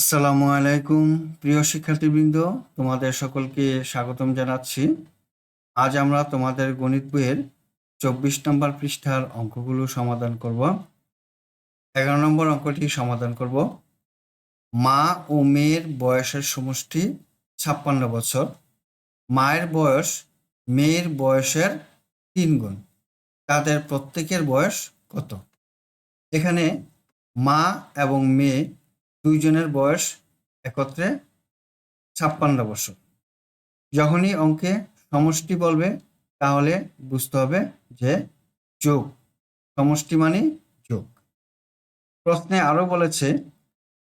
আসসালামু আলাইকুম প্রিয় শিক্ষার্থীবৃন্দ, তোমাদের সকলকে স্বাগতম জানাচ্ছি। আজ আমরা তোমাদের গণিত বইয়ের 24 নম্বর পৃষ্ঠার অঙ্কগুলো সমাধান করব। 11 নম্বর অঙ্কটি সমাধান করব। মা ও মেয়ের বয়সের সমষ্টি 56 বছর। মায়ের বয়স মেয়ের বয়সের 3 গুণ। তাদের প্রত্যেকের বয়স কত? এখানে মা এবং মেয়ে দুইজনের বয়স একত্রে 56 বছর। যখনই অঙ্কে সমষ্টি বলবে তাহলে বুঝতে হবে যে যোগ, সমষ্টি মানে যোগ। প্রশ্নে আরো বলেছে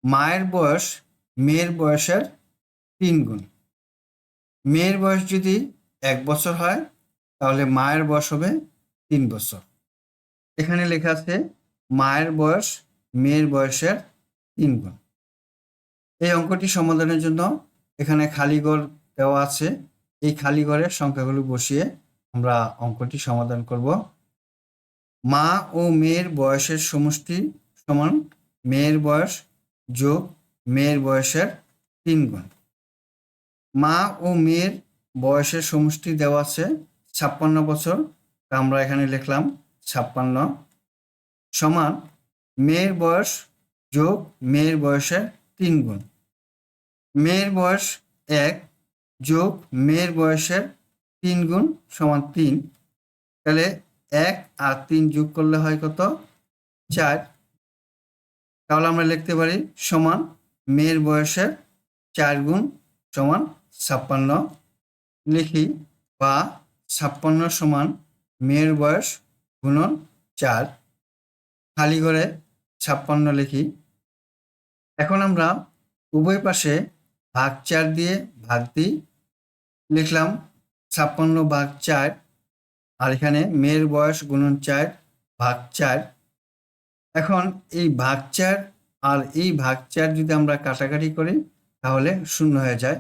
মায়ের বয়স মেয়ের বয়সের 3 গুণ। মেয়ের বয়স যদি 1 বছর হয় তাহলে মায়ের বয়স হবে 3 বছর। এখানে লেখা আছে মায়ের বয়স মেয়ের বয়সের 3 গুণ। এই অঙ্কটি সমাধানের জন্য এখানে খালি ঘর দেওয়া আছে। এই খালি ঘরের সংখ্যাগুলো বসিয়ে আমরা অঙ্কটি সমাধান করব। মা ও মেয়ের বয়সের সমষ্টি সমান মেয়ের বয়স যোগ মেয়ের বয়সের 3 গুণ। মা ও মেয়ের বয়সের সমষ্টি দেওয়া আছে 56 বছর। আমরা এখানে লিখলাম 56 সমান মেয়ের বয়স যোগ মেয়ের বয়সের 3 গুণ। মেয়ের বয়স 1 যোগ মেয়ের বয়সের 3 গুণ সমান 3। তাহলে 1 আর 3 যোগ করলে হয় কত? 4। তাহলে আমরা লিখতে পারি সমান মেয়ের বয়সের 4 গুণ সমান 56 লিখি, বা 56 সমান মেয়ের বয়স গুণন 4। খালি ঘরে 56 লিখি। এখন আমরা উভয় পাশে ভাগ 4 দিয়ে ভাগ দিই। লিখলাম 56 ভাগ 4, আর এখানে মেয়ের বয়স গুণন 4 ভাগ 4। এখন এই ভাগ 4 আর এই ভাগ 4 যদি আমরা কাটাকাটি করি তাহলে শূন্য হয়ে যায়।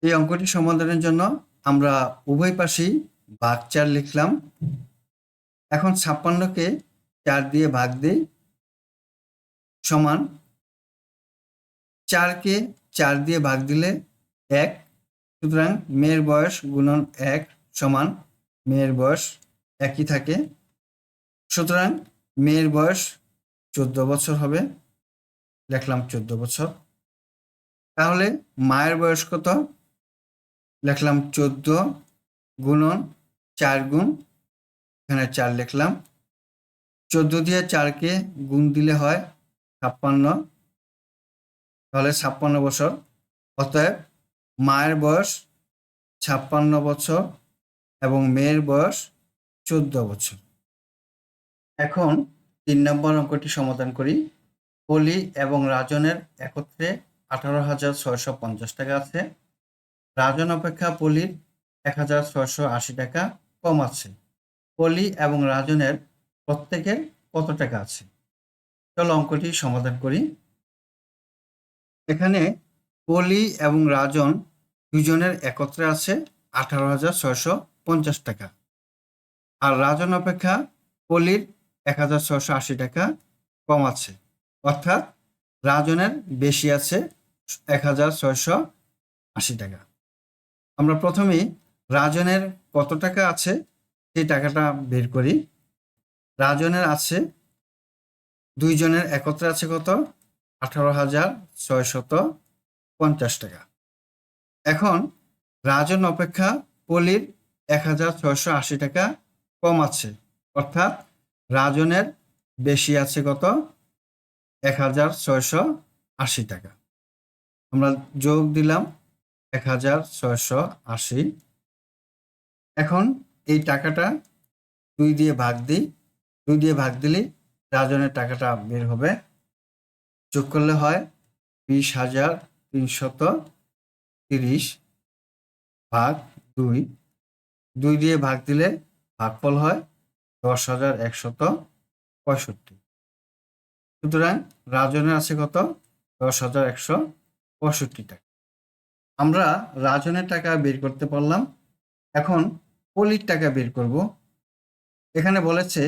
এই অঙ্কটি সমাধানের জন্য আমরা উভয় পাশেই ভাগ 4 লিখলাম। এখন 56কে 4 দিয়ে ভাগ দিই সমান 4কে 4 দিয়ে ভাগ দিলে 1। সুতরাং মেয়ের বয়স গুণন 1 সমান মেয়ের বয়স একই থাকে। সুতরাং মেয়ের বয়স 14 বছর হবে। লিখলাম 14 বছর। তাহলে মায়ের বয়স কত? লিখলাম 14 গুণন 4 গুণ, এখানে 4 লিখলাম। 14 দিয়ে 4কে গুণ দিলে হয় 56, তাহলে 56 বছর। অতএব মায়ের বয়স 56 বছর এবং মেয়ের বয়স 14 বছর। এখন 3 নম্বর অঙ্কটি সমাধান করি। পলি এবং রাজনের একত্রে 18,650 টাকা আছে। রাজন অপেক্ষা পলির 1,680 টাকা কম আছে। পলি এবং রাজনের প্রত্যেকের কত টাকা আছে? চলো অঙ্কটি সমাধান করি। এখানে পলি এবং রাজন দুজনের একত্রে আছে 18,650 টাকা, আর রাজন অপেক্ষা পলির 1,680 টাকা কম আছে, অর্থাৎ রাজনের বেশি আছে 1,680 টাকা। আমরা প্রথমেই রাজনের কত টাকা আছে সেই টাকাটা বের করি। রাজনের আছে দুইজনের একত্রে আছে কত? 18,650 টাকা। এখন রাজন অপেক্ষা পলির 1,680 টাকা কম আছে, অর্থাৎ রাজনের বেশি আছে কত? 1,680 টাকা। আমরা যোগ দিলাম 1,680। এখন এই টাকাটা 2 দিয়ে ভাগ দিই। 2 দিয়ে ভাগ দিলেই রাজনের টাকাটা বের হবে। যোগ করলে হয় 20,330 ভাগ 2। 2 দিয়ে ভাগ দিলে ভাগফল হয় 10,165। সুতরাং রাজনের আছে কত? 10,165 টাকা। আমরা রাজনের টাকা বের করতে পারলাম। এখন পলির টাকা বের করব। এখানে বলেছে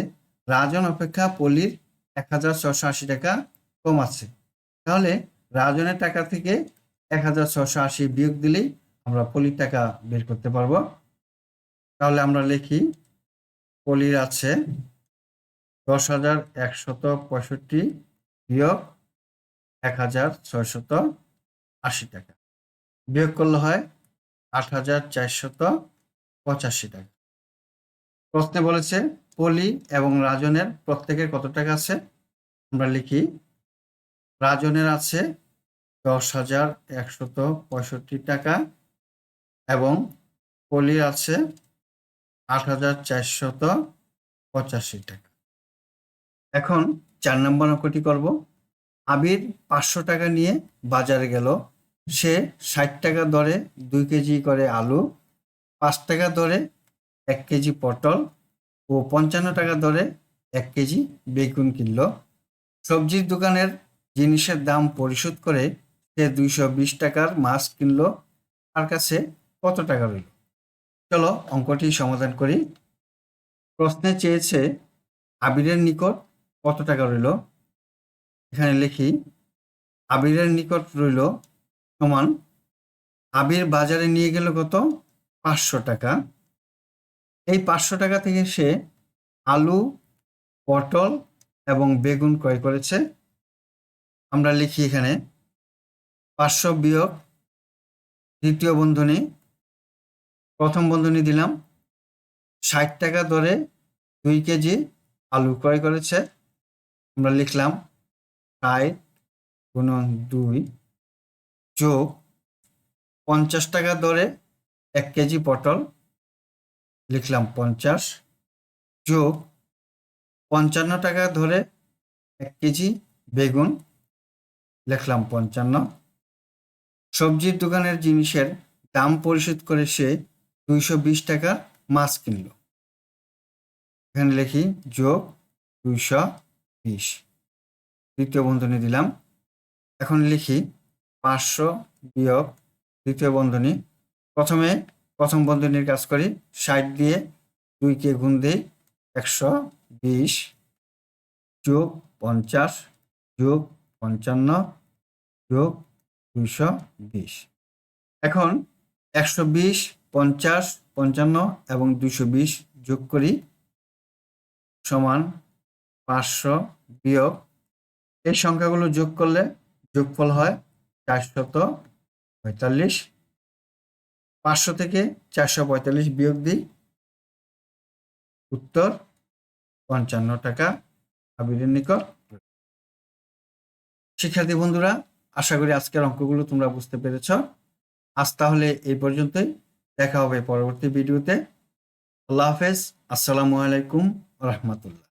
রাজন অপেক্ষা পলির 1,680 টাকা কম আছে। তাহলে রাজনের টাকা থেকে 1680 বিয়োগ দিলেই আমরা পলির টাকা বের করতে পারবো। তাহলে আমরা লিখি পলির আছে 10,165 বিয়োগ 1,680 টাকা, বিয়োগ করলে হয় 8,485 টাকা। প্রশ্নে বলেছে পলি এবং রাজনের প্রত্যেকের কত টাকা আছে। আমরা লিখি রাজনের আছে 10,165 টাকা এবং পলির আছে 8,485 টাকা। এখন 4 নম্বর অঙ্কটি করব। আবির 500 টাকা নিয়ে বাজারে গেল। সে 60 টাকা দরে 2 কেজি করে আলু, 5 টাকা দরে 1 কেজি পটল ও 55 টাকা দরে 1 কেজি বেগুন কিনল। সবজির দোকানের জিনিসের দাম পরিশোধ করে সে 220 টাকার মাছ কিনল। তার কাছে কত টাকা রইল? চলো অঙ্কটি সমাধান করি। প্রশ্নে চেয়েছে আবিরের নিকট কত টাকা রইল। এখানে লিখি আবিরের নিকট রইল সমান আবির বাজারে নিয়ে গেল কত? 500 টাকা। এই 500 টাকা থেকে সে আলু, পটল এবং বেগুন ক্রয় করেছে। আমরা লিখি এখানে 500 বিয়োগ দ্বিতীয় বন্ধনী, প্রথম বন্ধনী দিলাম 60 টাকা দরে 2 কেজি আলু ক্রয় করেছে। আমরা লিখলাম 60 গুণন 2 যোগ 50 টাকা দরে 1 কেজি পটল, লিখলাম 50 যোগ 55 টাকা ধরে 1 কেজি বেগুন, লিখলাম 55। সবজির দোকানের জিনিসের দাম পরিশোধ করে সে 220 টাকা মাছ কিনল। এখানে লিখি যোগ 220, দ্বিতীয় বন্ধনী দিলাম। এখন লিখি 500 বিয়োগ দ্বিতীয় বন্ধনী। প্রথমে প্রথম বন্ধনীর কাজ করি, 60 দিয়ে 2 কে গুণ দিই 120 যোগ 50 যোগ 55 যোগ 220। এখন 120, 50, 55 এবং 220 যোগ করি সমান 500 বিয়োগ, এই সংখ্যাগুলো যোগ করলে যোগফল হয় 445। 500 থেকে 445 বিয়োগ দিই, উত্তর 55 টাকা আবিরের নিকট। শিক্ষার্থী বন্ধুরা, আশা করি আজকের অঙ্কগুলো তোমরা বুঝতে পেরেছ। আজ তাহলে এই পর্যন্তই, দেখা হবে পরবর্তী ভিডিওতে। আল্লাহ হাফেজ, আসসালামু আলাইকুম রহমতুল্লাহ।